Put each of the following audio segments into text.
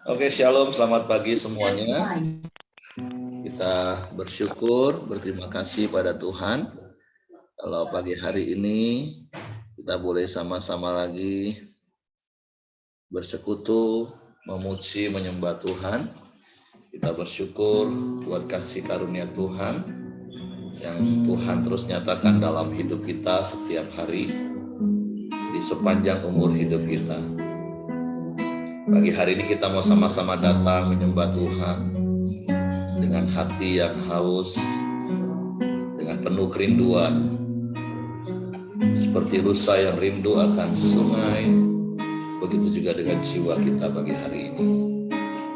Oke, shalom, selamat pagi semuanya. Kita bersyukur, berterima kasih pada Tuhan. Kalau pagi hari ini kita boleh sama-sama lagi bersekutu, memuji, menyembah Tuhan. Kita bersyukur buat kasih karunia Tuhan yang Tuhan terus nyatakan dalam hidup kita setiap hari di sepanjang umur hidup kita. Pagi hari ini kita mau sama-sama datang menyembah Tuhan dengan hati yang haus, dengan penuh kerinduan, seperti rusa yang rindu akan sungai. Begitu juga dengan jiwa kita pagi hari ini,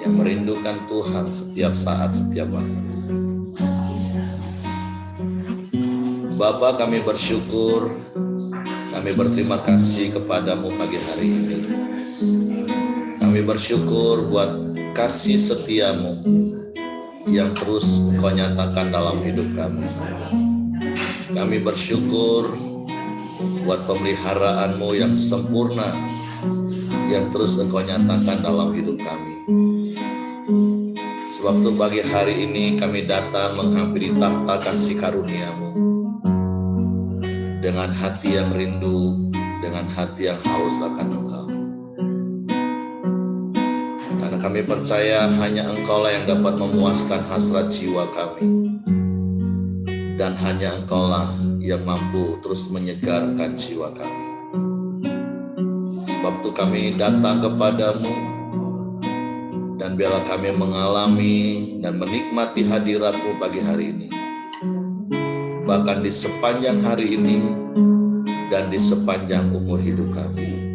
yang merindukan Tuhan setiap saat, setiap waktu. Bapa, kami bersyukur, kami berterima kasih kepadamu pagi hari ini. Kami bersyukur buat kasih setiamu yang terus Engkau nyatakan dalam hidup kami. Kami bersyukur buat pemeliharaanmu yang sempurna yang terus Engkau nyatakan dalam hidup kami. Sebab itu pagi hari ini kami datang menghampiri tahta kasih karuniamu dengan hati yang rindu, dengan hati yang haus akan Engkau. Karena kami percaya hanya Engkaulah yang dapat memuaskan hasrat jiwa kami. Dan hanya Engkaulah yang mampu terus menyegarkan jiwa kami. Sebab itu kami datang kepadamu, dan biarlah kami mengalami dan menikmati hadirat-Mu pagi hari ini. Bahkan di sepanjang hari ini dan di sepanjang umur hidup kami.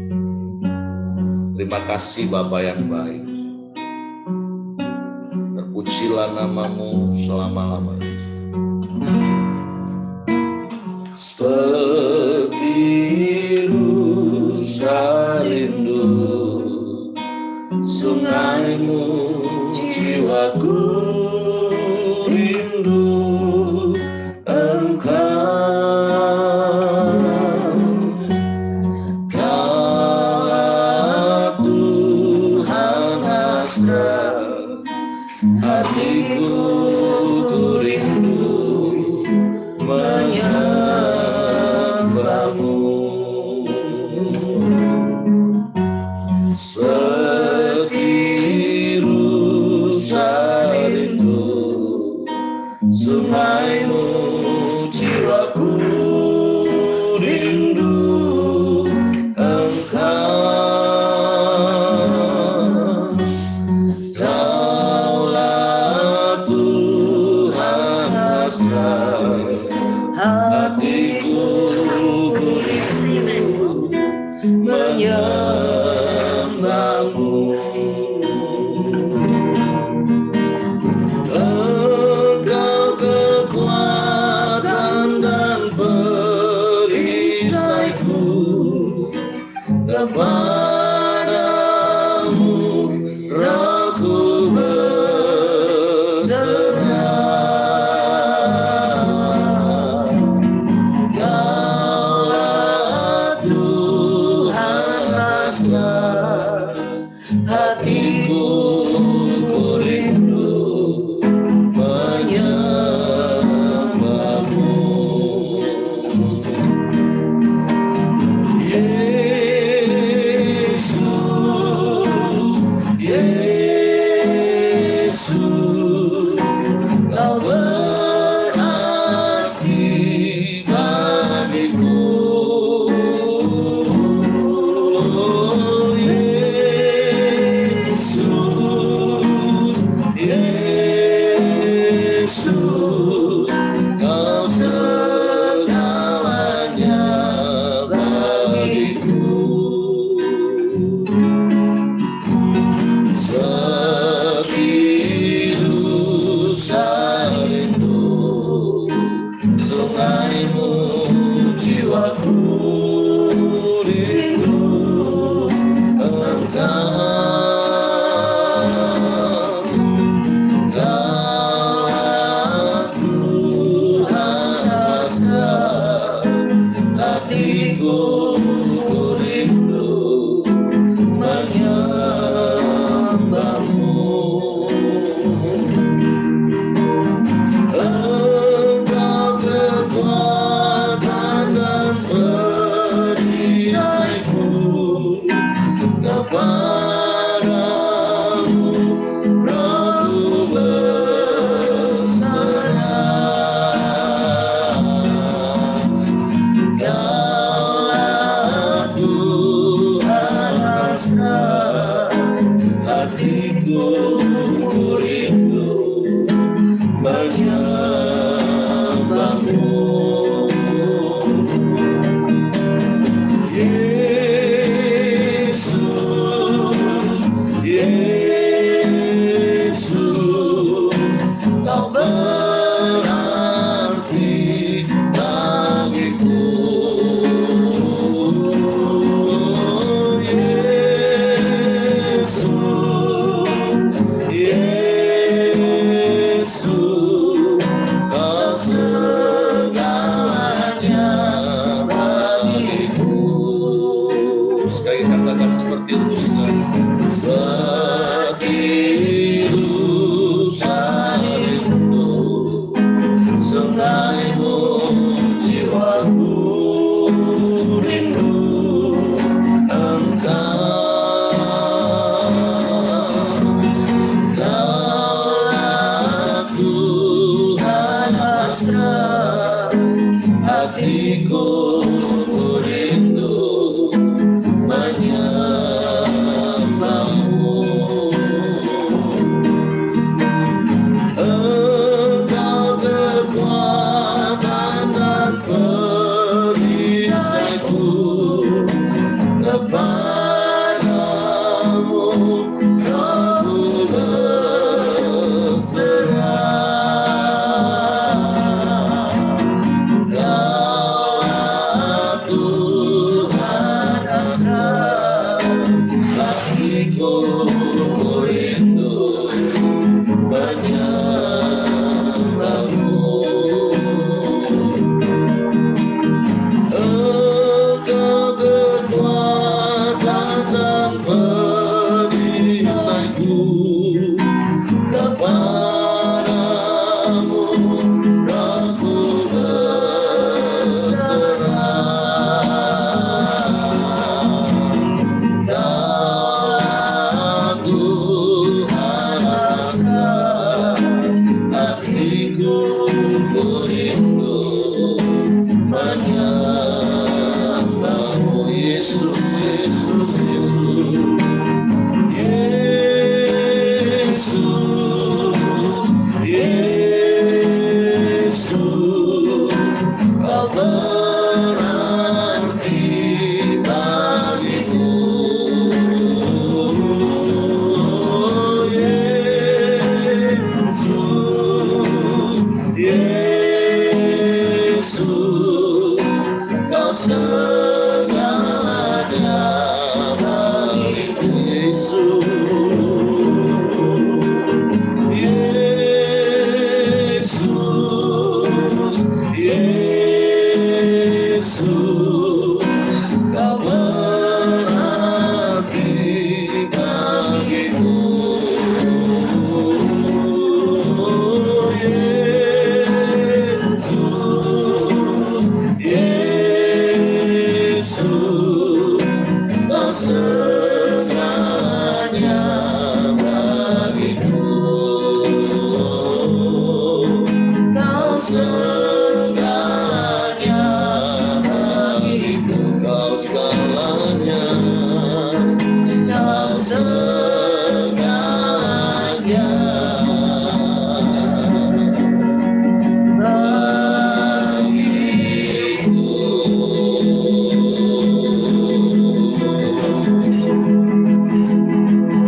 Terima kasih Bapa yang baik. Terpujilah nama-Mu selama-lamanya. Seperti rusa rindu sungaimu, jiwaku rindu Engkau. Kaulah Tuhan hasrat hatiku, ku rindu menyembahmu. Seperti rusa rindu sungaimu, jiwaku rindu Engkau. Kaulah Tuhan hasrat hatiku, ku rindu menyembahmu. Engkau kekuatan dan perisaiku, kepadamu rohku berserah. Kaulah Tuhan hasrat hatiku, ku rindu menyembahmu. Yesus, Yesus, Kau berarti bagiku. Sekali katakan seperti rusa. Seperti rusa rindu sungaimu, jiwaku rindu Engkau. Kaulah Tuhan hasrat hatiku, rindu menyembahmu. Engkau kekuatan dan perisaiku, kepadamu aku berserah. Kaulah Tuhan hasrat hatiku, rindu menyembahmu. Engkau kekuatan dan perisaiku, kepadamu aku berserah. Kaulah Tuhan hasrat hatiku, rindu menyembahmu. Yesus, Yesus, Yesus, Yesus, Yesus, Kau berarti bagiku. Yesus, Yesus, Kau segalanya bagiku. Yesus, Yesus, Yesus, Kau berarti bagiku. Yesus, Yesus, Kau segalanya bagiku. Kau segalanya bagiku. Kau segalanya, Kau segalanya bagiku.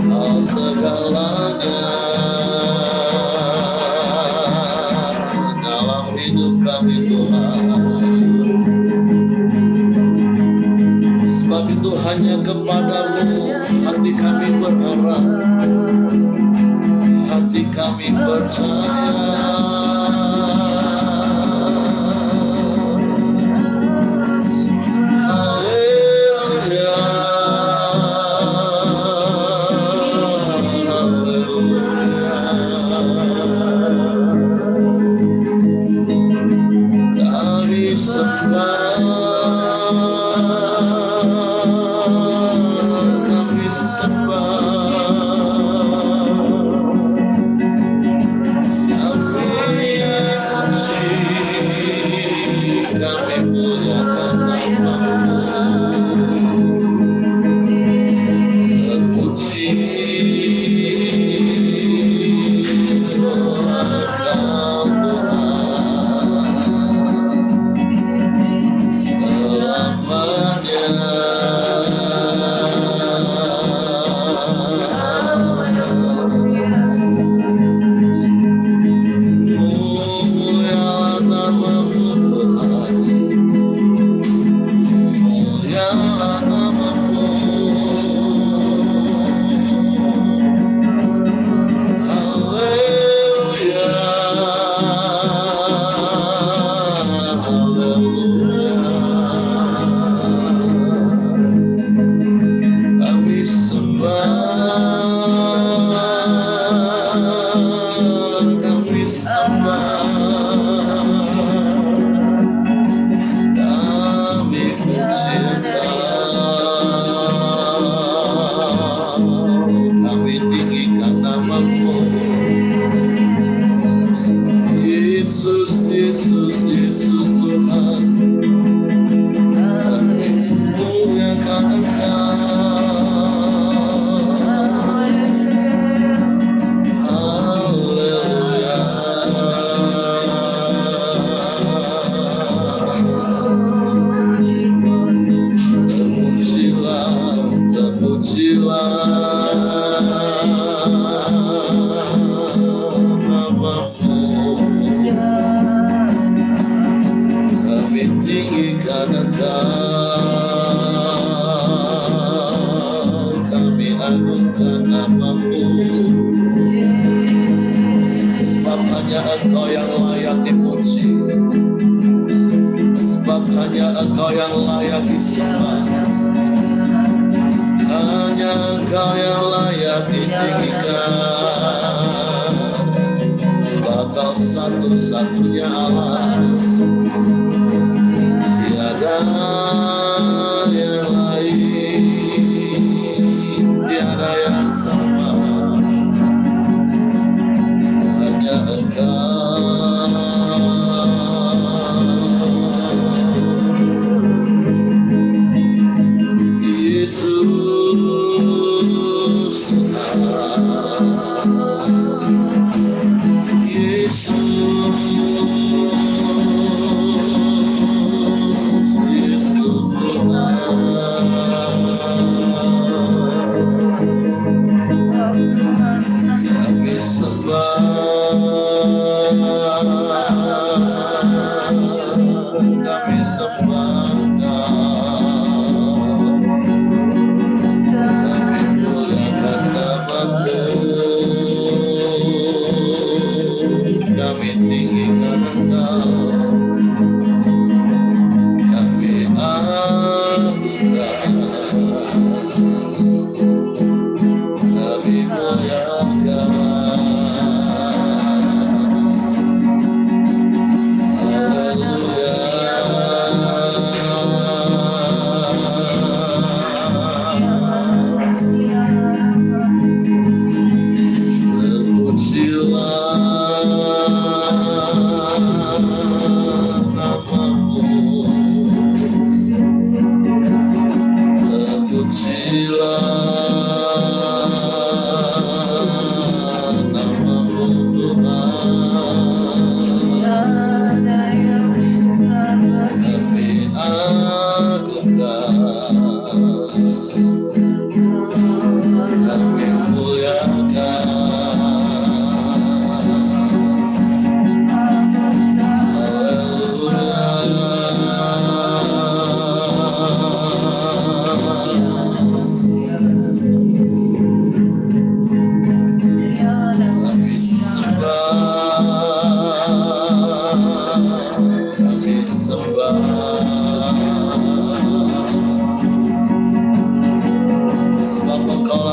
Kau segalanya dalam hidup kami Tuhan. Sebab itu hanya kepadamu hati kami berharap, hati kami percaya. Haleluya, kami sembah, kami sembah, kami terpujilah namamu, kami tinggikan Engkau, kami agungkan namamu, sebab hanya Engkau yang layak dipuji, sebab hanya Engkau yang layak disembah, hanya Engkau yang layak ditinggikan, sebab Kau satu-satunya Allah, tiada yang lain, tiada yang sama, hanya Engkau. Yesus Tuhan, Yesus, Yesus Tuhan, kami sembah kami tinggikan Engkau, kami agungkan, kami muliakan. Haleluya.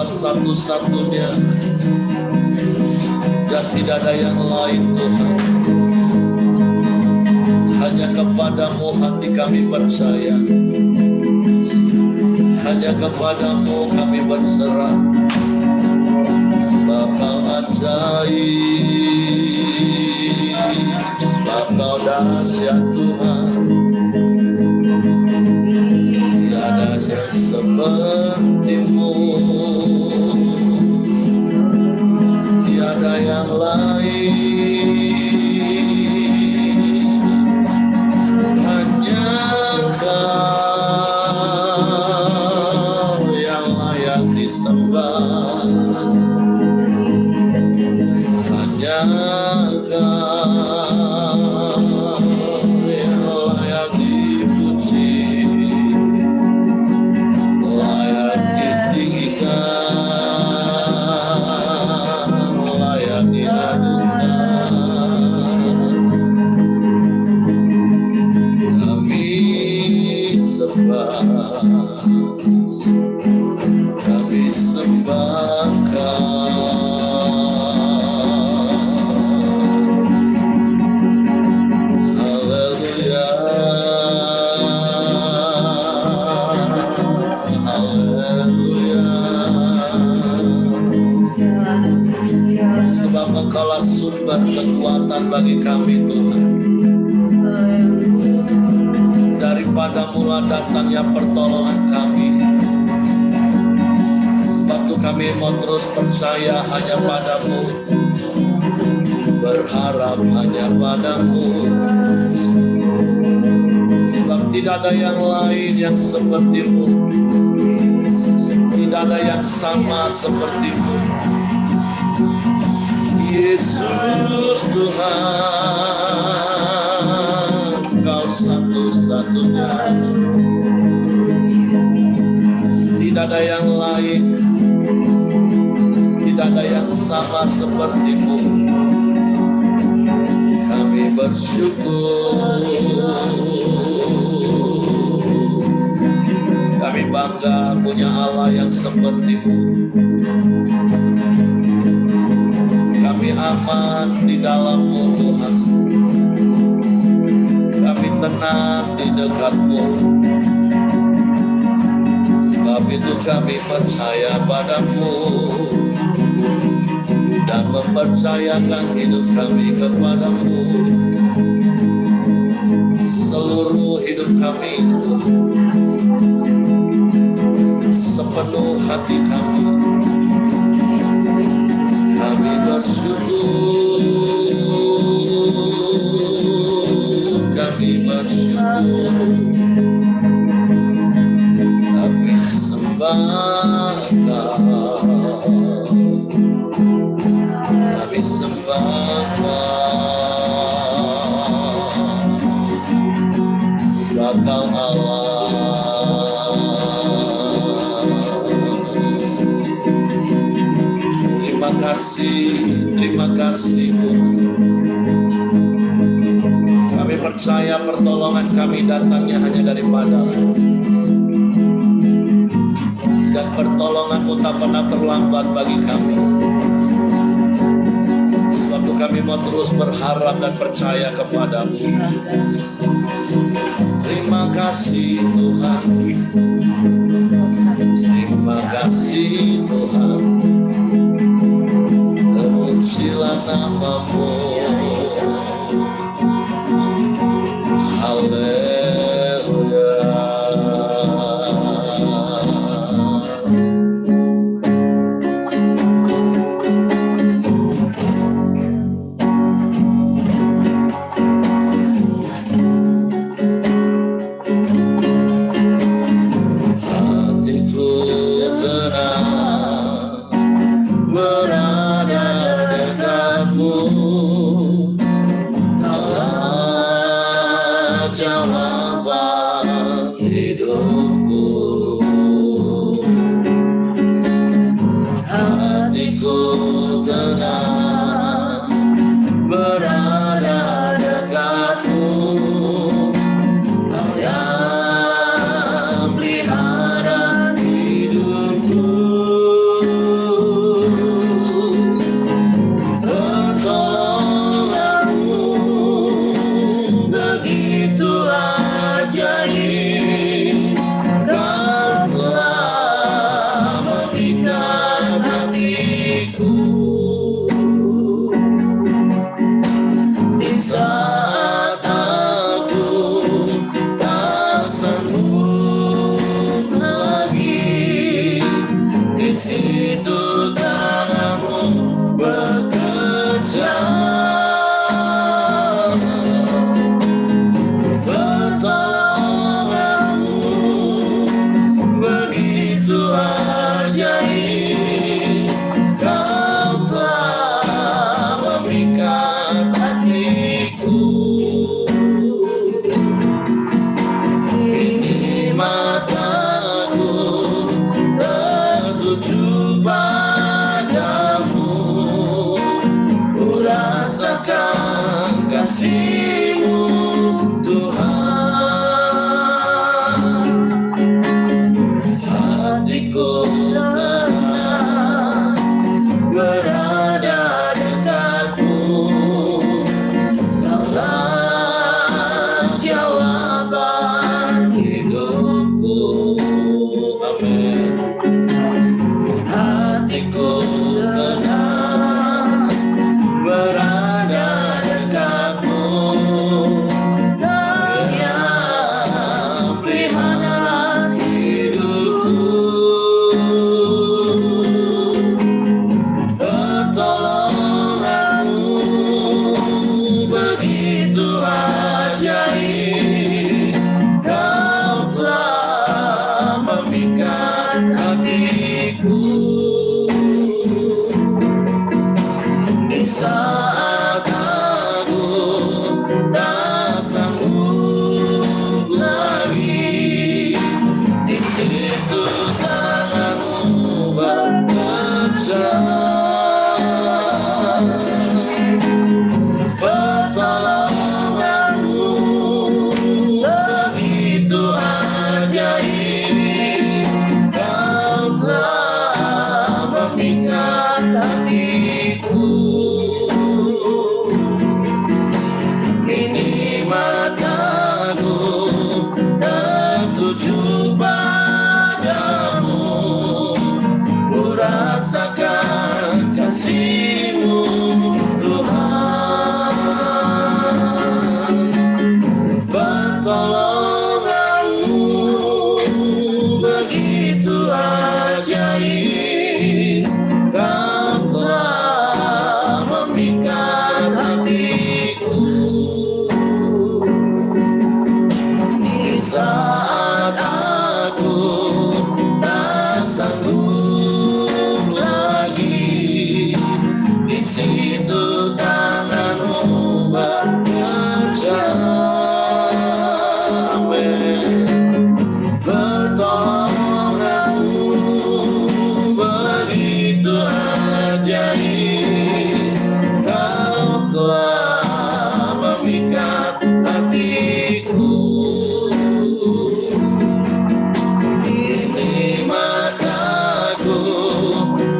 Satu-satunya dan tidak ada yang lain Tuhan, hanya kepadamu hati kami percaya, hanya kepadamu kami berserah, sebab Kau ajaib, sebab Kau dahsyat Tuhan, tiada yang seperti-Mu, tiada yang lain, hanya Kau yang layak disembah, hanya Kau yang layak dipuji, layak ditinggikan, layak diagungkan. Kami sembah, kami sembah Kau. Haleluya, haleluya. Sebab Engkaulah sumber kekuatan bagi kami Tuhan. Daripada-Mu datangnya pertolongan kami. Sebab itu kami mau terus percaya hanya pada-Mu, berharap hanya pada-Mu. Sebab tidak ada yang lain yang seperti-Mu, Tidak ada yang sama seperti-Mu. Yesus Tuhan, Kau satu-satunya. Tidak ada yang lain, tidak ada yang sama seperti-Mu. Kami bersyukur, kami bangga punya Allah yang seperti-Mu. Kami aman di dalam-Mu Tuhan, kami tenang di dekat-Mu. Sebab itu kami percaya padamu dan mempercayakan hidup kami kepadamu. Seluruh hidup kami, sepenuh hati kami, kami bersyukur, kami bersyukur. Kami sembah, sebab Kau Allah. Terima kasih Tuhan. Kami percaya pertolongan kami datangnya hanya daripada-Mu. Dan pertolongan-Mu tak pernah terlambat bagi kami. Sebab itu kami mau terus berharap dan percaya kepada-Mu. Terima kasih Tuhan. Terima kasih Tuhan. Terpujilah nama-Mu. Haleluya. kasih-Mu Tuhan, pertolongan-Mu begitu ajaib. Kau telah memikat hatiku di saat aku tak sanggup lagi. Di situ tangan-Mu bekerja. Amin. Pertolongan-Mu begitu ajaib. Kau telah memikat hatiku. Ini mataku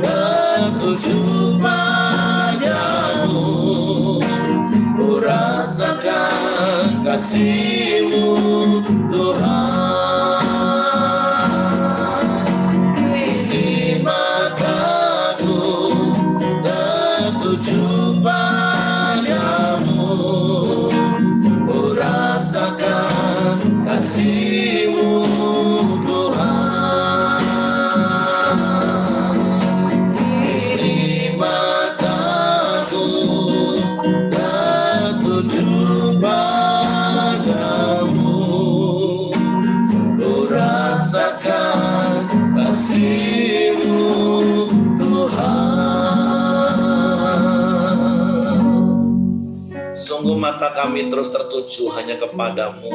tertuju padamu. Ku rasakan kasih-Mu Tuhan. Ini mataku tertuju padamu. Ku rasakan kasih-Mu Tuhan. Ini mataku tertuju padamu. Ku rasakan kasih-Mu Tuhan. Sungguh mata kami terus tertuju hanya kepadamu,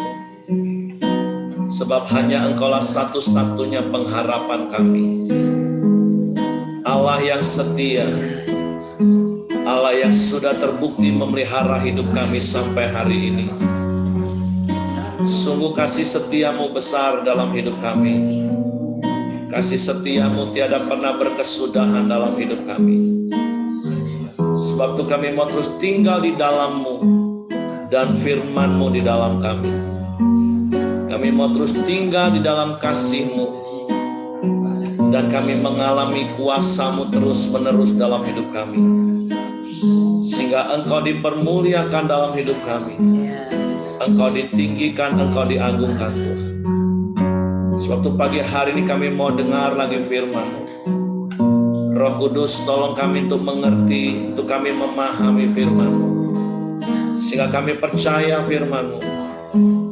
sebab hanya Engkaulah satu-satunya pengharapan kami. Allah yang setia, Allah yang sudah terbukti memelihara hidup kami sampai hari ini. Sungguh kasih setia-Mu besar dalam hidup kami. Kasih setia-Mu tiada pernah berkesudahan dalam hidup kami. Sebab itu kami mau terus tinggal di dalam-Mu dan firman-Mu di dalam kami. Kami mau terus tinggal di dalam kasih-Mu, dan kami mengalami kuasa-Mu terus-menerus dalam hidup kami, sehingga Engkau dipermuliakan dalam hidup kami. Engkau ditinggikan, Engkau diagungkan Tuhan. Sebab itu pagi hari ini kami mau dengar lagi firman-Mu. Roh Kudus tolong kami untuk mengerti, untuk kami memahami firman-Mu, sehingga kami percaya firman-Mu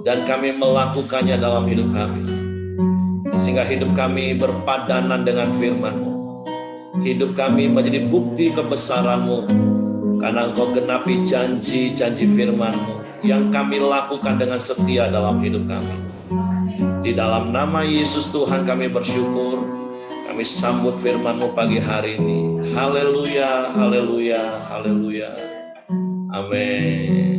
dan kami melakukannya dalam hidup kami, sehingga hidup kami berpadanan dengan firman-Mu. Hidup kami menjadi bukti kebesaran-Mu, karena Engkau genapi janji-janji firman-Mu yang kami lakukan dengan setia dalam hidup kami. Di dalam nama Yesus Tuhan kami bersyukur. Kami sambut firman-Mu pagi hari ini. Haleluya, haleluya, haleluya. Amin.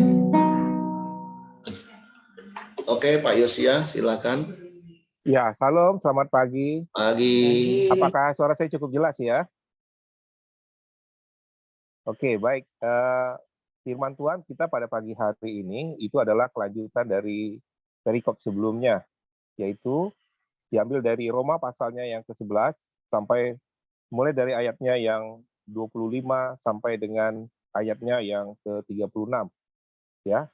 Oke, Pak Yosia, silakan. Ya, salam, selamat pagi. Pagi. Apakah suara saya cukup jelas ya? Oke, baik. Firman Tuhan kita pada pagi hari ini itu adalah kelanjutan dari perikop sebelumnya, yaitu diambil dari Roma pasalnya yang ke-11 sampai mulai dari ayatnya yang 25 sampai dengan ayatnya yang ke-36. Ya.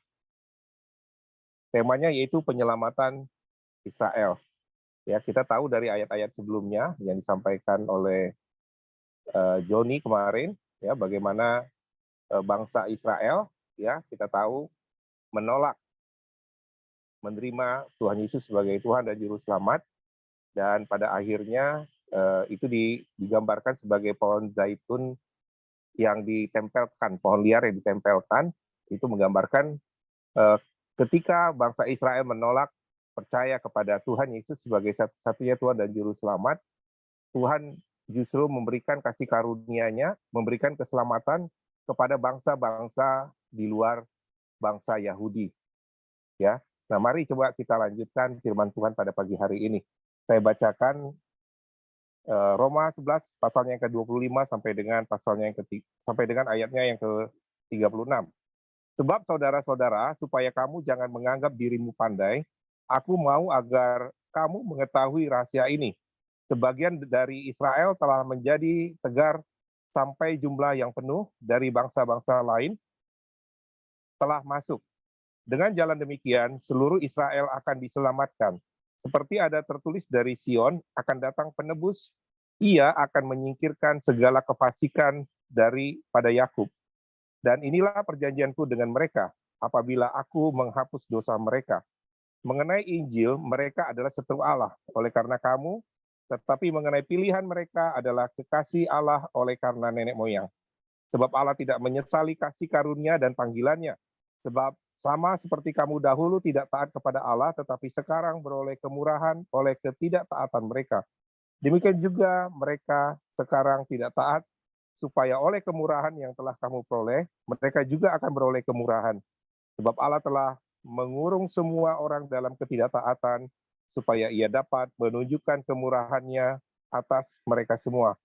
Temanya yaitu penyelamatan Israel. Ya, kita tahu dari ayat-ayat sebelumnya yang disampaikan oleh Joni kemarin, ya, bagaimana bangsa Israel, ya, kita tahu menolak menerima Tuhan Yesus sebagai Tuhan dan Juru Selamat, dan pada akhirnya itu digambarkan sebagai pohon zaitun yang ditempelkan, pohon liar yang ditempelkan, itu menggambarkan ketika bangsa Israel menolak percaya kepada Tuhan Yesus sebagai satu-satunya Tuhan dan Juru Selamat, Tuhan justru memberikan kasih karunia-Nya, memberikan keselamatan kepada bangsa-bangsa di luar bangsa Yahudi. Ya, nah mari coba kita lanjutkan firman Tuhan pada pagi hari ini. Saya bacakan Roma 11 pasalnya yang ke-25 sampai dengan pasalnya sampai dengan ayatnya yang ke-36. Sebab saudara-saudara, supaya kamu jangan menganggap dirimu pandai, aku mau agar kamu mengetahui rahasia ini. Sebagian dari Israel telah menjadi tegar sampai jumlah yang penuh dari bangsa-bangsa lain telah masuk. Dengan jalan demikian, seluruh Israel akan diselamatkan. Seperti ada tertulis dari Sion, akan datang penebus, ia akan menyingkirkan segala kefasikan daripada Yakub. Dan inilah perjanjianku dengan mereka, apabila aku menghapus dosa mereka. Mengenai Injil, mereka adalah setru Allah oleh karena kamu, tetapi mengenai pilihan mereka adalah kekasih Allah oleh karena nenek moyang. Sebab Allah tidak menyesali kasih karunia dan panggilannya. Sebab sama seperti kamu dahulu tidak taat kepada Allah, tetapi sekarang beroleh kemurahan oleh ketidaktaatan mereka. Demikian juga mereka sekarang tidak taat, supaya oleh kemurahan yang telah kamu peroleh, mereka juga akan beroleh kemurahan. Sebab Allah telah mengurung semua orang dalam ketidaktaatan, supaya ia dapat menunjukkan kemurahannya atas mereka semua.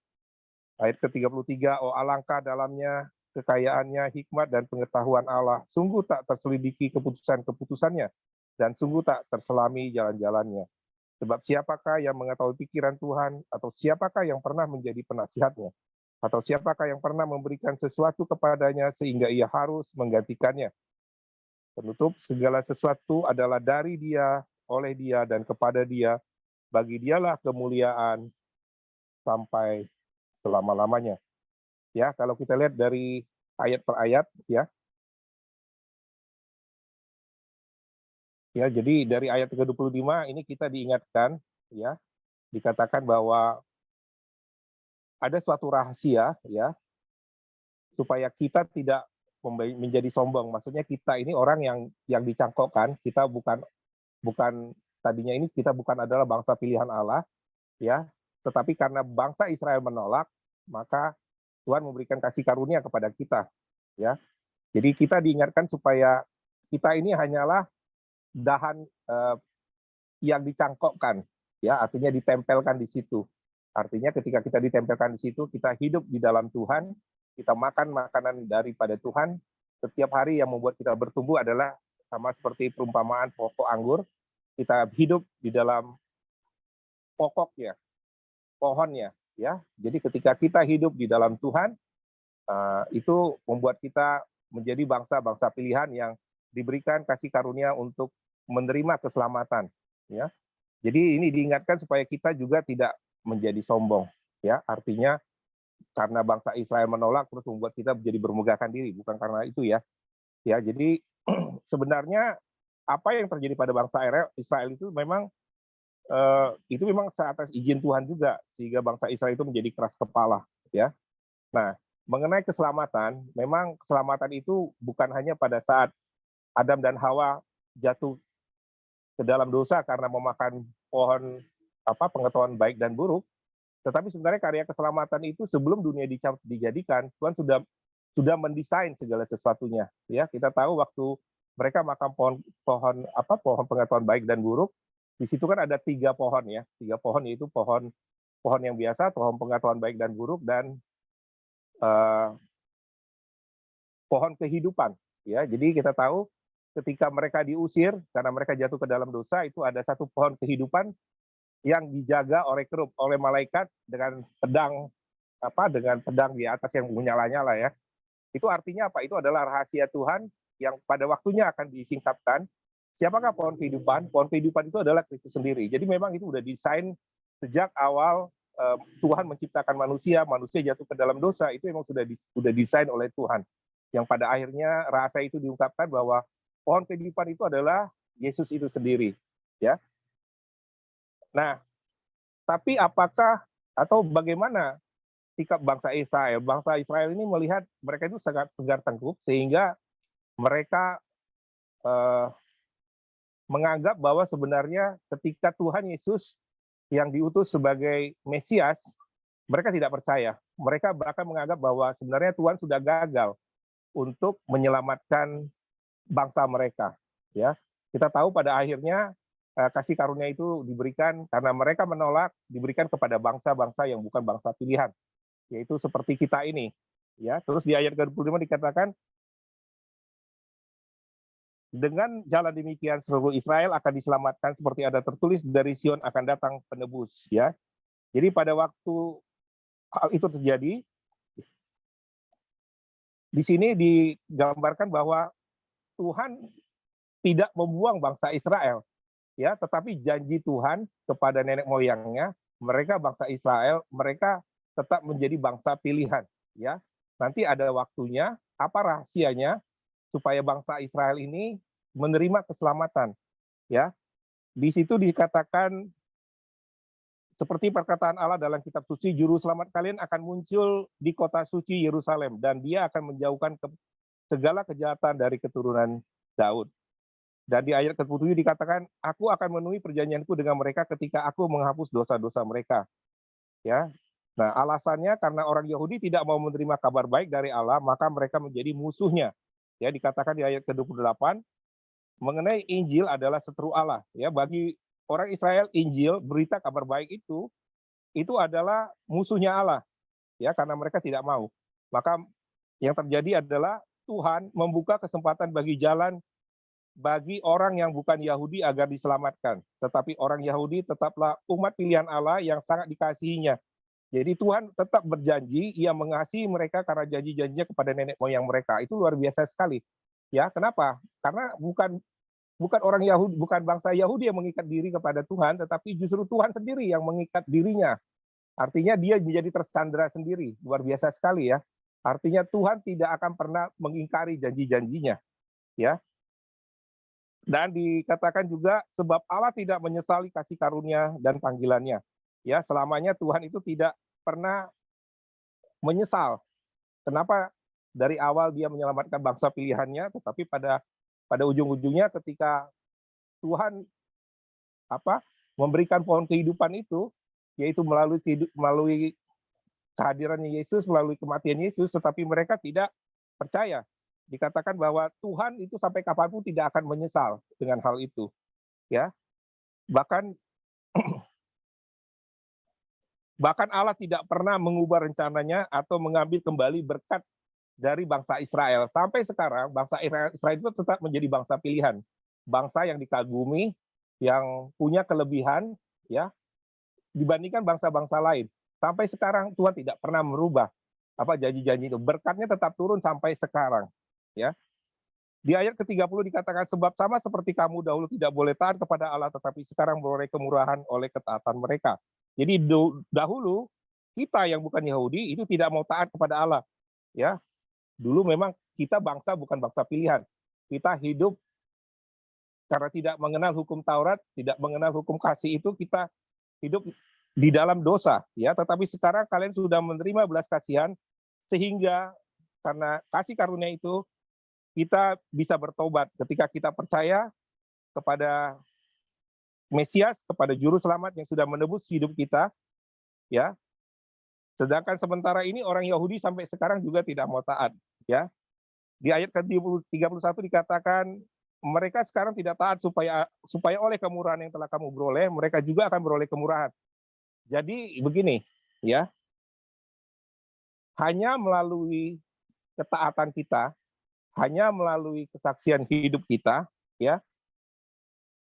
Ayat ke-33, oh alangkah dalamnya kekayaannya, hikmat dan pengetahuan Allah. Sungguh tak terselidiki keputusan-keputusannya, dan sungguh tak terselami jalan-jalannya. Sebab siapakah yang mengetahui pikiran Tuhan, atau siapakah yang pernah menjadi penasihatnya, atau siapakah yang pernah memberikan sesuatu kepadanya sehingga ia harus menggantikannya. Penutup, segala sesuatu adalah dari Dia, oleh Dia, dan kepada Dia. Bagi Dialah kemuliaan sampai selama-lamanya. Ya, kalau kita lihat dari ayat per ayat, ya. Ya, jadi dari ayat ke-25 ini kita diingatkan, ya, dikatakan bahwa ada suatu rahasia, ya, supaya kita tidak menjadi sombong. Maksudnya kita ini orang yang dicangkokkan, kita bukan tadinya ini kita bukan adalah bangsa pilihan Allah, ya, tetapi karena bangsa Israel menolak, maka Tuhan memberikan kasih karunia kepada kita, ya. Jadi kita diingatkan supaya kita ini hanyalah dahan yang dicangkokkan, ya, artinya ditempelkan di situ. Artinya ketika kita ditempelkan di situ, kita hidup di dalam Tuhan, kita makan makanan daripada Tuhan. Setiap hari yang membuat kita bertumbuh adalah sama seperti perumpamaan pokok anggur. Kita hidup di dalam pokoknya, pohonnya, ya. Jadi ketika kita hidup di dalam Tuhan, itu membuat kita menjadi bangsa-bangsa pilihan yang diberikan kasih karunia untuk menerima keselamatan, ya. Jadi ini diingatkan supaya kita juga tidak menjadi sombong, ya. Artinya karena bangsa Israel menolak terus membuat kita menjadi bermegahkan diri, bukan karena itu, ya. Ya, jadi sebenarnya apa yang terjadi pada bangsa Israel itu memang seatas izin Tuhan juga, sehingga bangsa Israel itu menjadi keras kepala, ya. Nah, mengenai keselamatan, memang keselamatan itu bukan hanya pada saat Adam dan Hawa jatuh ke dalam dosa karena memakan pohon pengetahuan baik dan buruk, tetapi sebenarnya karya keselamatan itu sebelum dunia dijadikan, Tuhan sudah mendesain segala sesuatunya, ya. Kita tahu waktu mereka makan pohon pengetahuan baik dan buruk, di situ kan ada 3 pohon, ya. 3 pohon, yaitu pohon yang biasa, pohon pengetahuan baik dan buruk, dan pohon kehidupan, ya. Jadi kita tahu ketika mereka diusir karena mereka jatuh ke dalam dosa, itu ada satu pohon kehidupan yang dijaga oleh malaikat dengan pedang di atas yang menyala-nyala, ya. Itu artinya apa? Itu adalah rahasia Tuhan yang pada waktunya akan disingkapkan. Siapakah pohon kehidupan? Pohon kehidupan itu adalah Kristus sendiri. Jadi memang itu sudah desain sejak awal Tuhan menciptakan manusia jatuh ke dalam dosa, itu memang sudah desain oleh Tuhan. Yang pada akhirnya rahasia itu diungkapkan bahwa pohon kehidupan itu adalah Yesus itu sendiri, ya. Nah, tapi apakah atau bagaimana sikap bangsa Israel? Bangsa Israel ini melihat mereka itu sangat tegar tengkuk sehingga mereka menganggap bahwa sebenarnya ketika Tuhan Yesus yang diutus sebagai Mesias, mereka tidak percaya. Mereka bahkan menganggap bahwa sebenarnya Tuhan sudah gagal untuk menyelamatkan bangsa mereka, ya. Kita tahu pada akhirnya kasih karunia itu diberikan karena mereka menolak, diberikan kepada bangsa-bangsa yang bukan bangsa pilihan, yaitu seperti kita ini, ya. Terus di ayat ke-25 dikatakan, dengan jalan demikian seluruh Israel akan diselamatkan, seperti ada tertulis dari Sion akan datang penebus, ya. Jadi pada waktu hal itu terjadi, di sini digambarkan bahwa Tuhan tidak membuang bangsa Israel, ya, tetapi janji Tuhan kepada nenek moyangnya, mereka bangsa Israel, mereka tetap menjadi bangsa pilihan, ya. Nanti ada waktunya, apa rahasianya supaya bangsa Israel ini menerima keselamatan, ya. Di situ dikatakan seperti perkataan Allah dalam kitab suci, juru selamat kalian akan muncul di kota suci Yerusalem dan dia akan menjauhkan segala kejahatan dari keturunan Daud. Dan di ayat ke-7 dikatakan, aku akan memenuhi perjanjianku dengan mereka ketika aku menghapus dosa-dosa mereka. Ya. Nah, alasannya karena orang Yahudi tidak mau menerima kabar baik dari Allah, maka mereka menjadi musuhnya. Ya, dikatakan di ayat ke-28, mengenai Injil adalah seteru Allah. Ya, bagi orang Israel, Injil, berita kabar baik itu adalah musuhnya Allah. Ya, karena mereka tidak mau. Maka yang terjadi adalah Tuhan membuka kesempatan bagi jalan bagi orang yang bukan Yahudi agar diselamatkan. Tetapi orang Yahudi tetaplah umat pilihan Allah yang sangat dikasihinya. Jadi Tuhan tetap berjanji, ia mengasihi mereka karena janji-janjinya kepada nenek moyang mereka. Itu luar biasa sekali. Ya, kenapa? Karena bukan orang Yahudi, bukan bangsa Yahudi yang mengikat diri kepada Tuhan, tetapi justru Tuhan sendiri yang mengikat dirinya. Artinya dia menjadi tersandera sendiri. Luar biasa sekali ya. Artinya Tuhan tidak akan pernah mengingkari janji-janjinya. Ya. Dan dikatakan juga sebab Allah tidak menyesali kasih karunia dan panggilannya. Ya, selamanya Tuhan itu tidak pernah menyesal. Kenapa dari awal dia menyelamatkan bangsa pilihannya, tetapi pada ujung-ujungnya ketika Tuhan memberikan pohon kehidupan itu, yaitu melalui kehadirannya Yesus, melalui kematian Yesus, tetapi mereka tidak percaya. Dikatakan bahwa Tuhan itu sampai kapanpun tidak akan menyesal dengan hal itu. Ya, bahkan Allah tidak pernah mengubah rencananya atau mengambil kembali berkat dari bangsa Israel. Sampai sekarang bangsa Israel itu tetap menjadi bangsa pilihan, bangsa yang dikagumi, yang punya kelebihan, ya, dibandingkan bangsa-bangsa lain. Sampai sekarang Tuhan tidak pernah merubah janji-janji itu. Berkatnya tetap turun sampai sekarang. Ya. Di ayat ke-30 dikatakan, sebab sama seperti kamu dahulu tidak boleh taat kepada Allah, tetapi sekarang beroleh kemurahan oleh ketaatan mereka. Jadi dahulu kita yang bukan Yahudi itu tidak mau taat kepada Allah. Ya, dulu memang kita bangsa bukan bangsa pilihan. Kita hidup karena tidak mengenal hukum Taurat, tidak mengenal hukum kasih itu, kita hidup di dalam dosa. Ya, tetapi sekarang kalian sudah menerima belas kasihan, sehingga karena kasih karunia itu kita bisa bertobat ketika kita percaya kepada Mesias, kepada Juru Selamat yang sudah menebus hidup kita, ya. Sedangkan sementara ini orang Yahudi sampai sekarang juga tidak mau taat, ya. Di ayat ke-31 dikatakan mereka sekarang tidak taat supaya oleh kemurahan yang telah kamu beroleh, mereka juga akan beroleh kemurahan. Jadi begini, ya. Hanya melalui ketaatan kita, hanya melalui kesaksian hidup kita, ya,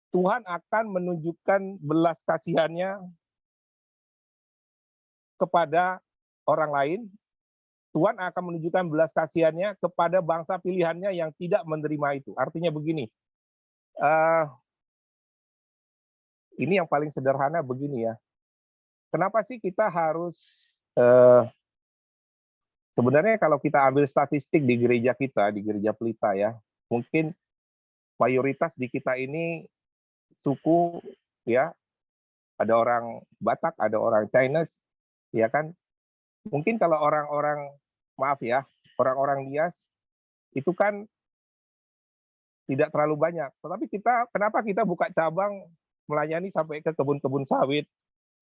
Tuhan akan menunjukkan belas kasihannya kepada orang lain. Tuhan akan menunjukkan belas kasihannya kepada bangsa pilihannya yang tidak menerima itu. Artinya begini, ini yang paling sederhana begini ya. Kenapa sih kita harus sebenarnya kalau kita ambil statistik di gereja kita, di gereja Pelita ya, mungkin mayoritas di kita ini suku, ya, ada orang Batak, ada orang Chinese, ya kan. Mungkin kalau orang-orang, maaf ya, orang-orang Nias itu kan tidak terlalu banyak. Tetapi kenapa kita buka cabang melayani sampai ke kebun-kebun sawit,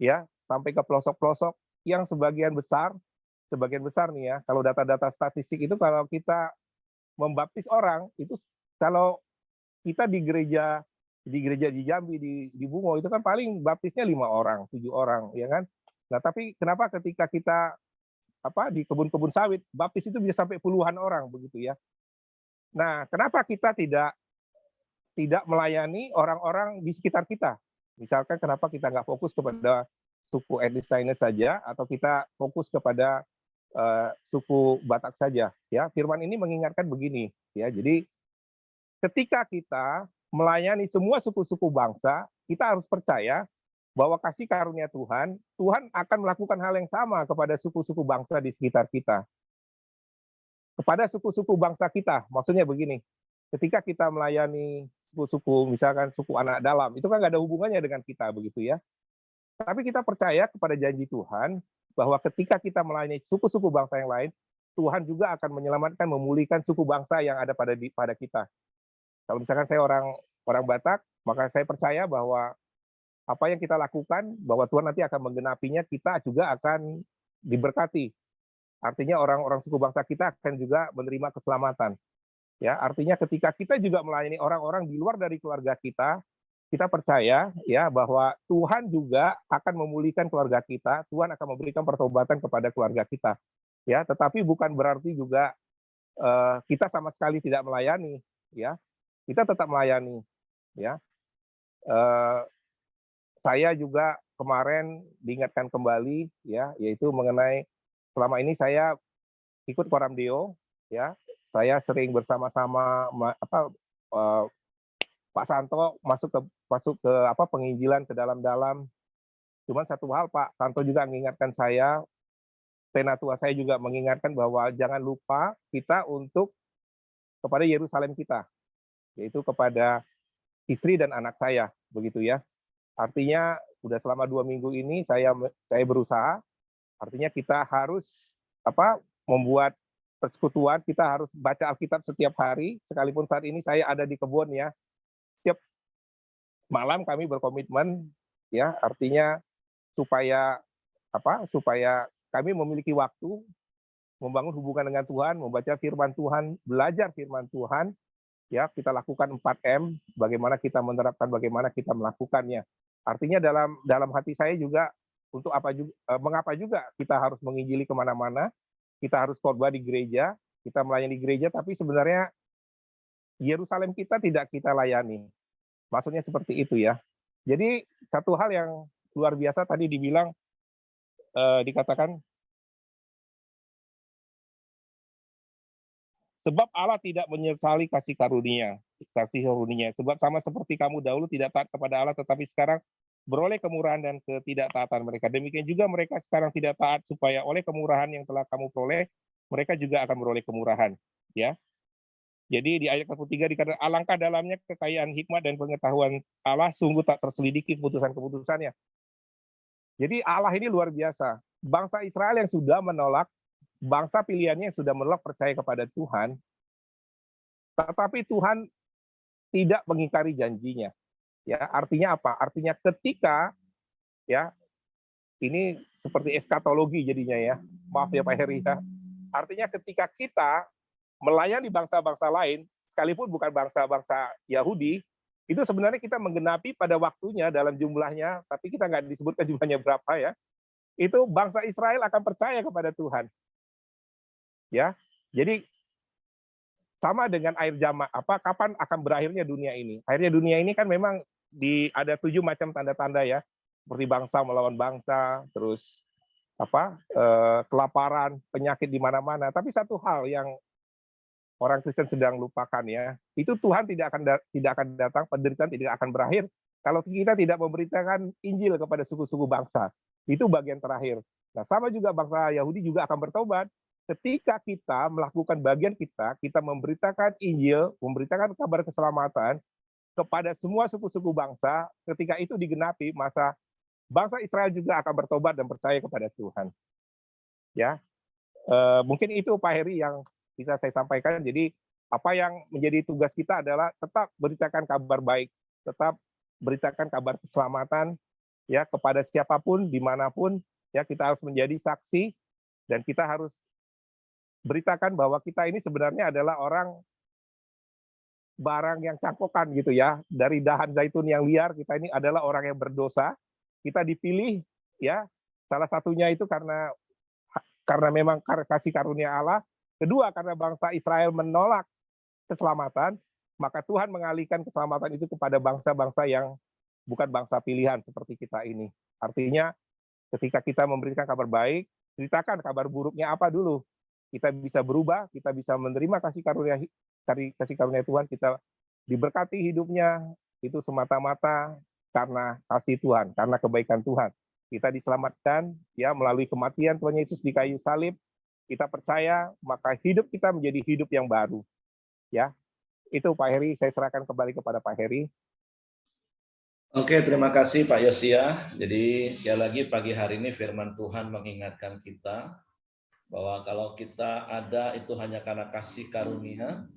ya, sampai ke pelosok-pelosok yang sebagian besar nih ya, kalau data-data statistik itu kalau kita membaptis orang itu, kalau kita di gereja di Jambi, di Bungo itu kan paling baptisnya 5 orang, 7 orang, ya kan. Nah, tapi kenapa ketika kita di kebun-kebun sawit baptis itu bisa sampai puluhan orang begitu ya. Nah, kenapa kita tidak melayani orang-orang di sekitar kita? Misalkan kenapa kita nggak fokus kepada suku etnis Chinese saja, atau kita fokus kepada suku Batak saja, ya. Firman ini mengingatkan begini, ya. Jadi ketika kita melayani semua suku-suku bangsa, kita harus percaya bahwa kasih karunia Tuhan, Tuhan akan melakukan hal yang sama kepada suku-suku bangsa di sekitar kita. Kepada suku-suku bangsa kita, maksudnya begini, ketika kita melayani suku-suku, misalkan suku anak dalam, itu kan nggak ada hubungannya dengan kita, begitu ya. Tapi kita percaya kepada janji Tuhan, bahwa ketika kita melayani suku-suku bangsa yang lain, Tuhan juga akan menyelamatkan, memulihkan suku bangsa yang ada pada kita. Kalau misalkan saya orang Batak, maka saya percaya bahwa apa yang kita lakukan, bahwa Tuhan nanti akan menggenapinya, kita juga akan diberkati. Artinya orang-orang suku bangsa kita akan juga menerima keselamatan. Ya, artinya ketika kita juga melayani orang-orang di luar dari keluarga kita percaya ya bahwa Tuhan juga akan memulihkan keluarga kita, Tuhan akan memberikan pertobatan kepada keluarga kita. Ya, tetapi bukan berarti juga kita sama sekali tidak melayani, ya. Kita tetap melayani, ya. Saya juga kemarin diingatkan kembali, ya, yaitu mengenai selama ini saya ikut Koramdeo, ya. Saya sering bersama-sama Pak Santo masuk ke penginjilan ke dalam-dalam. Cuman satu hal, Pak Santo juga mengingatkan saya, penatua saya juga mengingatkan bahwa jangan lupa kita untuk kepada Yerusalem kita, yaitu kepada istri dan anak saya, begitu ya. Artinya sudah selama 2 minggu ini saya berusaha, artinya kita harus membuat persekutuan, kita harus baca Alkitab setiap hari, sekalipun saat ini saya ada di kebun ya. Setiap malam kami berkomitmen ya, artinya supaya kami memiliki waktu membangun hubungan dengan Tuhan, membaca firman Tuhan, belajar firman Tuhan, ya kita lakukan 4M, bagaimana kita menerapkan, bagaimana kita melakukannya. Artinya dalam hati saya juga untuk mengapa juga kita harus menginjili kemana-mana, kita harus khotbah di gereja, kita melayani gereja, tapi sebenarnya Yerusalem kita tidak kita layani. Maksudnya seperti itu ya. Jadi satu hal yang luar biasa tadi dibilang, dikatakan, sebab Allah tidak menyesali kasih karunia. Sebab sama seperti kamu dahulu tidak taat kepada Allah, tetapi sekarang beroleh kemurahan dan ketidaktaatan mereka. Demikian juga mereka sekarang tidak taat, supaya oleh kemurahan yang telah kamu peroleh, mereka juga akan beroleh kemurahan. Ya. Jadi di ayat 43 dikatakan, alangkah dalamnya kekayaan hikmat dan pengetahuan Allah, sungguh tak terselidiki keputusan-keputusannya. Jadi Allah ini luar biasa. Bangsa Israel yang sudah menolak, bangsa pilihannya yang sudah menolak percaya kepada Tuhan, tetapi Tuhan tidak mengingkari janjinya. Ya, artinya apa? Artinya ketika ya ini seperti eskatologi jadinya ya. Maaf ya Pak Heri ya. Artinya ketika kita melayani bangsa-bangsa lain, sekalipun bukan bangsa-bangsa Yahudi, itu sebenarnya kita menggenapi pada waktunya dalam jumlahnya, tapi kita nggak disebutkan jumlahnya berapa ya. Itu bangsa Israel akan percaya kepada Tuhan. Ya, jadi sama dengan air jama, kapan akan berakhirnya dunia ini? Akhirnya dunia ini kan memang ada 7 macam tanda-tanda ya, seperti bangsa melawan bangsa, terus kelaparan, penyakit di mana-mana. Tapi satu hal yang orang Kristen sedang lupakan ya, itu Tuhan tidak akan datang, penderitaan tidak akan berakhir kalau kita tidak memberitakan Injil kepada suku-suku bangsa. Itu bagian terakhir. Nah, sama juga bangsa Yahudi juga akan bertobat ketika kita melakukan bagian kita memberitakan Injil, memberitakan kabar keselamatan kepada semua suku-suku bangsa. Ketika itu digenapi, masa bangsa Israel juga akan bertobat dan percaya kepada Tuhan. Ya, mungkin itu Pak Heri yang bisa saya sampaikan. Jadi apa yang menjadi tugas kita adalah tetap beritakan kabar baik, tetap beritakan kabar keselamatan ya kepada siapapun, dimanapun. Ya, kita harus menjadi saksi dan kita harus beritakan bahwa kita ini sebenarnya adalah orang barang yang cangkokan gitu ya, dari dahan zaitun yang liar. Kita ini adalah orang yang berdosa, kita dipilih ya, salah satunya itu karena memang kasih karunia Allah. Kedua, karena bangsa Israel menolak keselamatan, maka Tuhan mengalihkan keselamatan itu kepada bangsa-bangsa yang bukan bangsa pilihan seperti kita ini. Artinya ketika kita memberikan kabar baik, ceritakan kabar buruknya apa dulu. Kita bisa berubah, kita bisa menerima kasih karunia Tuhan, kita diberkati hidupnya itu semata-mata karena kasih Tuhan, karena kebaikan Tuhan. Kita diselamatkan ya melalui kematian Tuhan Yesus di kayu salib. Kita percaya maka hidup kita menjadi hidup yang baru. Ya, itu Pak Heri, saya serahkan kembali kepada Pak Heri. Oke, terima kasih Pak Yosia. Jadi sekali lagi pagi hari ini firman Tuhan mengingatkan kita bahwa kalau kita ada itu hanya karena kasih karunia.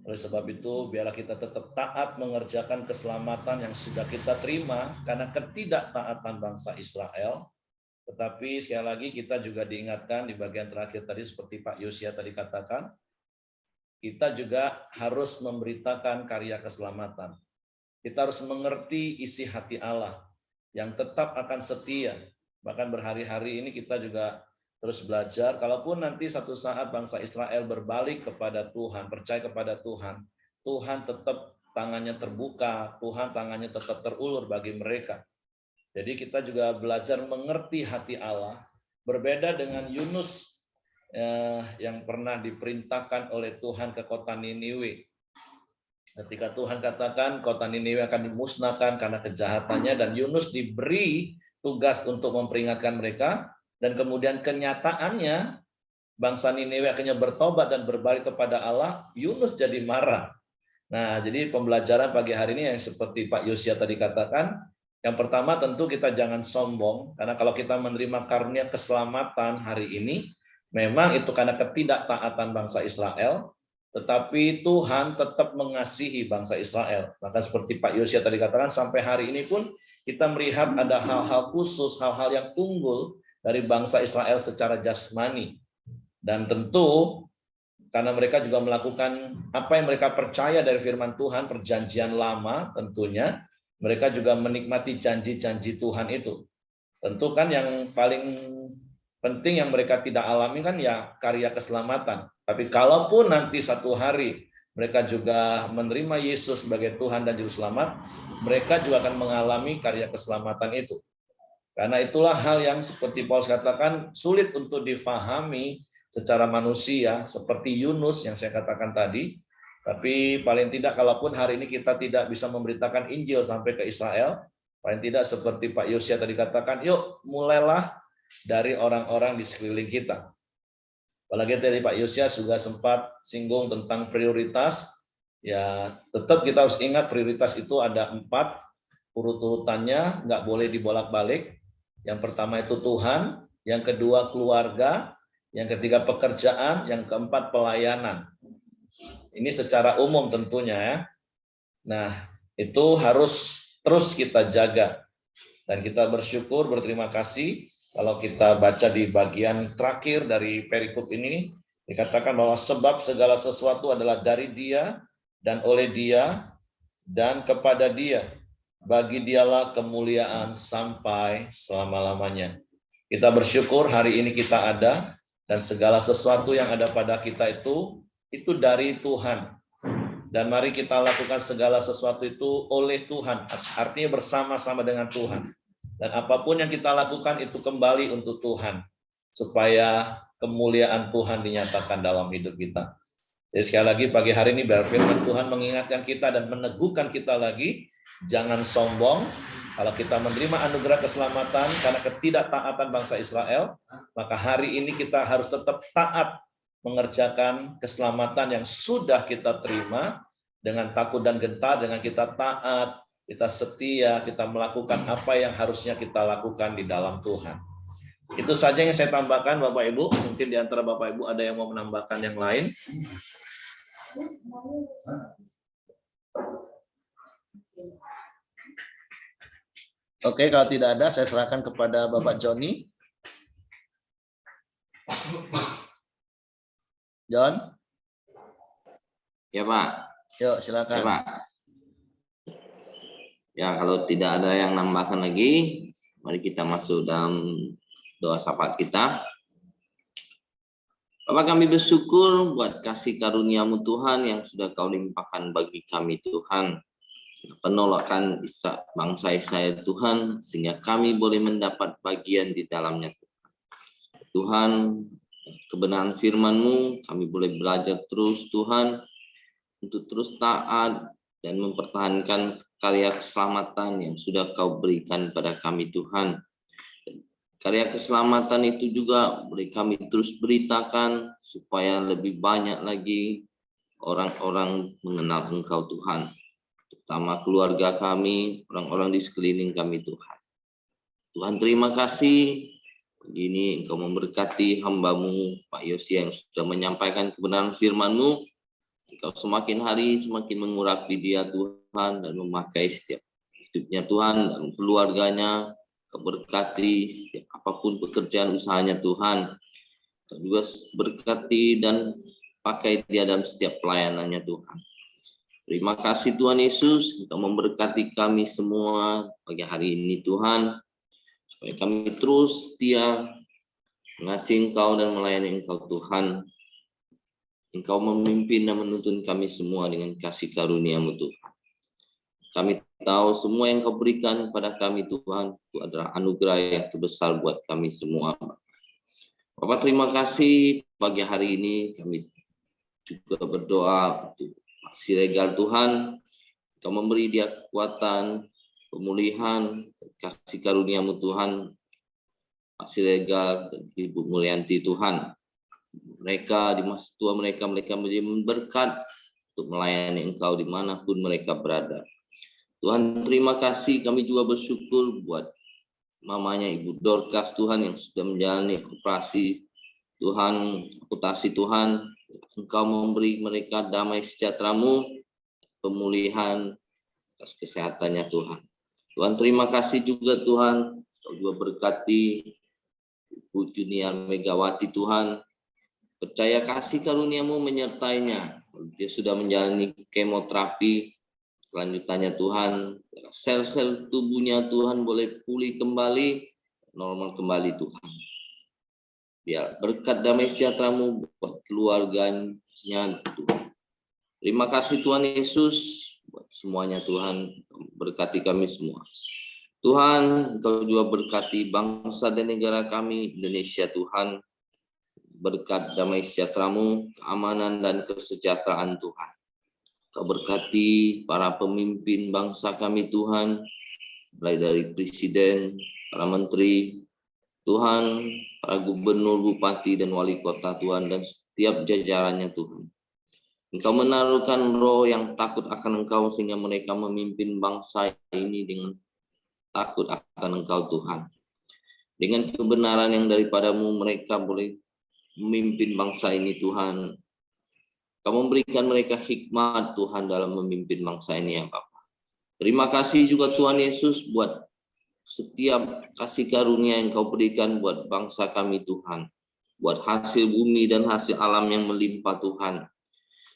Oleh sebab itu biarlah kita tetap taat mengerjakan keselamatan yang sudah kita terima karena ketidaktaatan bangsa Israel. Tetapi sekali lagi kita juga diingatkan di bagian terakhir tadi seperti Pak Yosia tadi katakan, kita juga harus memberitakan karya keselamatan. Kita harus mengerti isi hati Allah yang tetap akan setia. Bahkan berhari-hari ini kita juga terus belajar, kalaupun nanti satu saat bangsa Israel berbalik kepada Tuhan, percaya kepada Tuhan, Tuhan tetap tangannya terbuka, Tuhan tangannya tetap terulur bagi mereka. Jadi kita juga belajar mengerti hati Allah, berbeda dengan Yunus yang pernah diperintahkan oleh Tuhan ke kota Niniwe. Ketika Tuhan katakan kota Niniwe akan dimusnahkan karena kejahatannya, dan Yunus diberi tugas untuk memperingatkan mereka, dan kemudian kenyataannya bangsa Niniwe akhirnya bertobat dan berbalik kepada Allah, Yunus jadi marah. Nah, jadi pembelajaran pagi hari ini yang seperti Pak Yosia tadi katakan, yang pertama tentu kita jangan sombong, karena kalau kita menerima karunia keselamatan hari ini, memang itu karena ketidaktaatan bangsa Israel, tetapi Tuhan tetap mengasihi bangsa Israel. Maka seperti Pak Yosia tadi katakan, sampai hari ini pun kita melihat ada hal-hal khusus, hal-hal yang unggul dari bangsa Israel secara jasmani. Dan tentu karena mereka juga melakukan apa yang mereka percaya dari firman Tuhan, perjanjian lama tentunya, mereka juga menikmati janji-janji Tuhan itu. Tentu kan yang paling penting yang mereka tidak alami kan ya karya keselamatan. Tapi kalaupun nanti satu hari mereka juga menerima Yesus sebagai Tuhan dan Juru Selamat, mereka juga akan mengalami karya keselamatan itu. Karena itulah hal yang seperti Paulus katakan sulit untuk difahami secara manusia, seperti Yunus yang saya katakan tadi. Tapi paling tidak kalaupun hari ini kita tidak bisa memberitakan Injil sampai ke Israel, paling tidak seperti Pak Yosia tadi katakan, yuk mulailah dari orang-orang di sekeliling kita. Apalagi tadi Pak Yosia juga sempat singgung tentang prioritas. Ya, tetap kita harus ingat prioritas itu ada 4, urut-urutannya nggak boleh dibolak-balik. Yang pertama itu Tuhan, yang kedua keluarga, yang ketiga pekerjaan, yang keempat pelayanan. Ini secara umum tentunya ya. Nah, itu harus terus kita jaga. Dan kita bersyukur, berterima kasih kalau kita baca di bagian terakhir dari perikop ini, dikatakan bahwa sebab segala sesuatu adalah dari Dia, dan oleh Dia, dan kepada Dia. Bagi Dialah kemuliaan sampai selama-lamanya. Kita bersyukur hari ini kita ada, dan segala sesuatu yang ada pada kita itu dari Tuhan. Dan mari kita lakukan segala sesuatu itu oleh Tuhan, artinya bersama-sama dengan Tuhan. Dan apapun yang kita lakukan itu kembali untuk Tuhan, supaya kemuliaan Tuhan dinyatakan dalam hidup kita. Jadi sekali lagi pagi hari ini biar firman Tuhan mengingatkan kita dan meneguhkan kita lagi, jangan sombong. Kalau kita menerima anugerah keselamatan karena ketidaktaatan bangsa Israel, maka hari ini kita harus tetap taat mengerjakan keselamatan yang sudah kita terima dengan takut dan gentar, dengan kita taat, kita setia, kita melakukan apa yang harusnya kita lakukan di dalam Tuhan. Itu saja yang saya tambahkan Bapak Ibu. Mungkin di antara Bapak Ibu ada yang mau menambahkan yang lain. Oke, kalau tidak ada, saya serahkan kepada Bapak Joni. John? Ya Pak. Yuk, silakan. Ya Pak. Ya, kalau tidak ada yang nambahkan lagi, mari kita masuk dalam doa syafaat kita. Bapak, kami bersyukur buat kasih karunia-Mu Tuhan yang sudah Kau limpahkan bagi kami Tuhan. Penolakan bangsa Israel Tuhan, sehingga kami boleh mendapat bagian di dalamnya Tuhan. Tuhan, kebenaran firman-Mu, kami boleh belajar terus Tuhan, untuk terus taat dan mempertahankan karya keselamatan yang sudah Kau berikan pada kami Tuhan. Karya keselamatan itu juga boleh kami terus beritakan supaya lebih banyak lagi orang-orang mengenal Engkau Tuhan, terutama keluarga kami, orang-orang di sekeliling kami Tuhan. Tuhan terima kasih. Ini Engkau memberkati hamba-Mu Pak Yosia yang sudah menyampaikan kebenaran firman-Mu. Engkau semakin hari semakin mengurapi dia Tuhan dan memakai setiap hidupnya Tuhan dan keluarganya. Engkau berkati setiap apapun pekerjaan usahanya Tuhan. Engkau juga berkati dan pakai dia dalam setiap pelayanannya Tuhan. Terima kasih Tuhan Yesus, Engkau memberkati kami semua pagi hari ini Tuhan. Supaya kami terus setia mengasihi Engkau dan melayani Engkau Tuhan. Engkau memimpin dan menuntun kami semua dengan kasih karunia-Mu Tuhan. Kami tahu semua yang Kau berikan kepada kami Tuhan, itu adalah anugerah yang terbesar buat kami semua. Bapak terima kasih pagi hari ini kami juga berdoa untuk Pak Siregar Tuhan. Kau memberi dia kekuatan, pemulihan, kasih karunia-Mu Tuhan, Pak Siregar dan Ibu Mulyanti Tuhan. Mereka di masa tua mereka menjadi berkat untuk melayani Engkau dimanapun mereka berada. Tuhan terima kasih, kami juga bersyukur buat mamanya Ibu Dorcas Tuhan yang sudah menjalani operasi Tuhan, amputasi Tuhan. Engkau memberi mereka damai sejahtera-Mu, pemulihan atas kesehatannya Tuhan. Tuhan terima kasih juga Tuhan, Kau juga berkati Ibu Junior Megawati Tuhan. Percaya kasih karunia-Mu menyertainya. Dia sudah menjalani kemoterapi, kelanjutannya Tuhan, sel-sel tubuhnya Tuhan boleh pulih kembali, normal kembali Tuhan. Biar berkat damai sejahtera-Mu buat keluarganya Tuhan. Terima kasih Tuhan Yesus, buat semuanya Tuhan, berkati kami semua. Tuhan, Engkau juga berkati bangsa dan negara kami, Indonesia Tuhan, berkat damai sejahtera-Mu, keamanan dan kesejahteraan Tuhan. Kau berkati para pemimpin bangsa kami Tuhan, mulai dari presiden, para menteri, Tuhan, para gubernur, bupati, dan wali kota Tuhan, dan setiap jajarannya Tuhan. Engkau menaruhkan roh yang takut akan Engkau, sehingga mereka memimpin bangsa ini dengan takut akan Engkau Tuhan. Dengan kebenaran yang daripada-Mu, mereka boleh memimpin bangsa ini Tuhan. Kau memberikan mereka hikmat Tuhan dalam memimpin bangsa ini ya Bapa. Terima kasih juga Tuhan Yesus buat setiap kasih karunia yang Kau berikan buat bangsa kami Tuhan. Buat hasil bumi dan hasil alam yang melimpah Tuhan.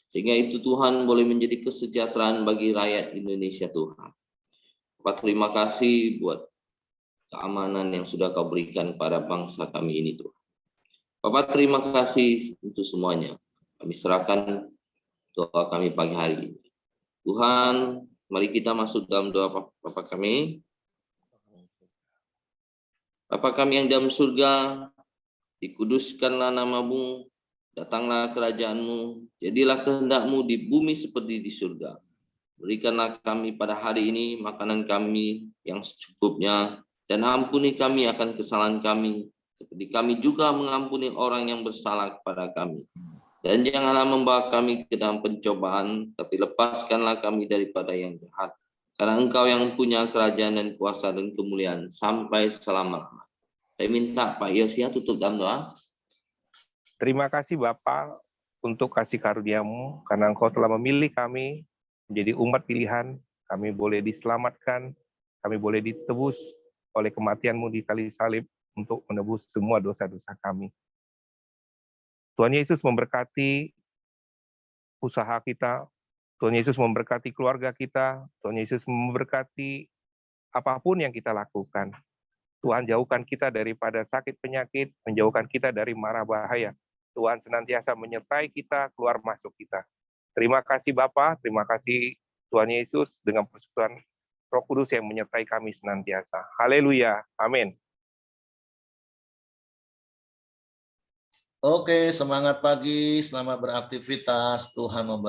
Sehingga itu Tuhan boleh menjadi kesejahteraan bagi rakyat Indonesia Tuhan. Bapak terima kasih buat keamanan yang sudah Kau berikan pada bangsa kami ini Tuhan. Bapak terima kasih untuk semuanya. Kami serahkan doa kami pagi hari ini. Tuhan, mari kita masuk dalam doa Bapa kami. Bapa kami yang dalam surga, dikuduskanlah nama-Mu, datanglah kerajaan-Mu, jadilah kehendak-Mu di bumi seperti di surga. Berikanlah kami pada hari ini makanan kami yang secukupnya, dan ampuni kami akan kesalahan kami, seperti kami juga mengampuni orang yang bersalah kepada kami. Dan janganlah membawa kami ke dalam pencobaan, tapi lepaskanlah kami daripada yang jahat. Karena Engkau yang punya kerajaan dan kuasa dan kemuliaan sampai selama-lamanya. Saya minta Pak Yosia tutup dalam doa. Terima kasih Bapa untuk kasih karunia-Mu, karena Engkau telah memilih kami menjadi umat pilihan, kami boleh diselamatkan, kami boleh ditebus oleh kematian-Mu di kayu salib untuk menebus semua dosa-dosa kami. Tuhan Yesus memberkati usaha kita, Tuhan Yesus memberkati keluarga kita, Tuhan Yesus memberkati apapun yang kita lakukan. Tuhan jauhkan kita daripada sakit penyakit, menjauhkan kita dari mara bahaya. Tuhan senantiasa menyertai kita, keluar masuk kita. Terima kasih Bapa, terima kasih Tuhan Yesus dengan persekutuan Roh Kudus yang menyertai kami senantiasa. Haleluya, amin. Oke, semangat pagi, selamat beraktivitas. Tuhan memberkati.